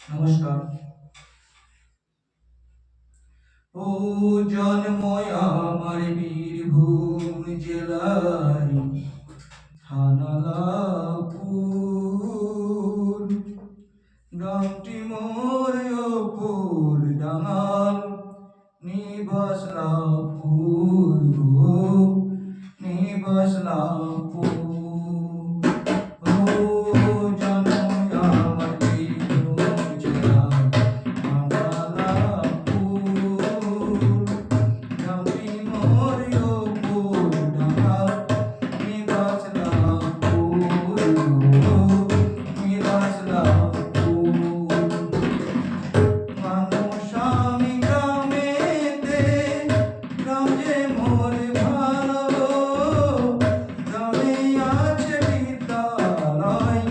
নমস্কার। ও জন্ম আমার বীরভূম জেলায় থানালাপুর, গ্রামটি মোর অপুর ডাঙাল, নিবাস লাপুর গো, নিবাস লাপুর। ও জন্ম আমার বীরভূম জেলায় থানালাপুর, গ্রামটি মোর অপুর ডাঙাল, নিবাস লাপুর গো, নিবাস লাপুর। মানুষ আমি গ্রামেতে, গ্রাম যে মোর ভালো, গ্রামে আছে বিদ্যালয়,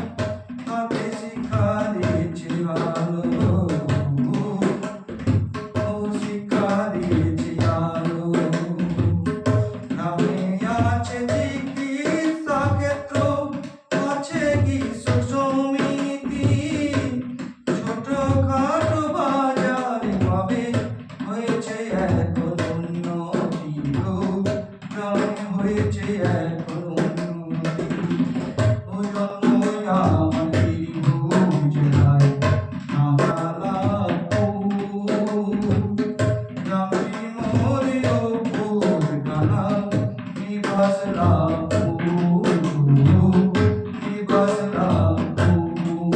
তাতে শিক্ষা দিয়েছে ভালো, ও শিক্ষা দিয়েছে আলো। গ্রামে আছে চিকিৎসা ক্ষেত্র, আছে কৃষক সমিতি, ছোটখাটো বাজারে পাবে, হয়েছে এখন উন্নতি গো, গ্রামে হয়েছে এখন উন্নতি। ও জন্ম আমার বীরভূম জেলায় থানালাপুর, গ্রামটি মোর অপুর ডাঙাল, নিবাস লাপুর গো, নিবাস লাপুর।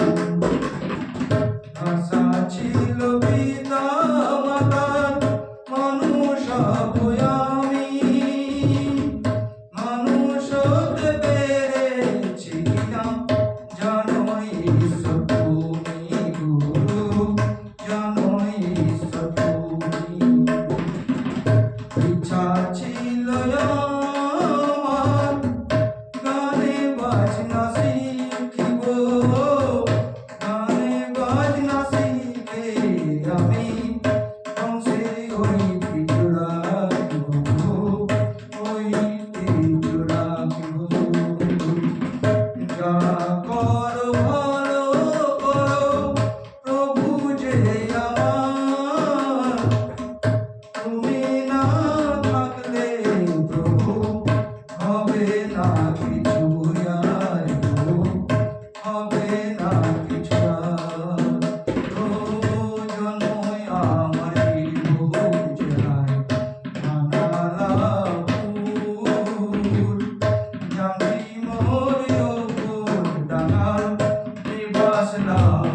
আশা ছিল পিতা মাতার, মানুষ হবো আমি, মানুষ হতে পেরেছি কিনা জানো ঈশ্বর তুমি গুরু, জানো ঈশ্বর তুমি। ইচ্ছা ছিল আমার গানে বাজনা শিখিব, গানে বাজনা শিখে আমি বংশের ঐতিহ্য রাখিব, ঐতিহ্য রাখিব। যা করো ভালো করো, প্রভু যে আমার, তুমি না থাকলে প্রভু হবে না কিছু আর গো, হবে না কিছু আর। ও জন্ম আমার বীরভূম জেলায় থানালাপুর, গ্রামটি মোর অপুর ডাঙাল, নিবাস লাপুর।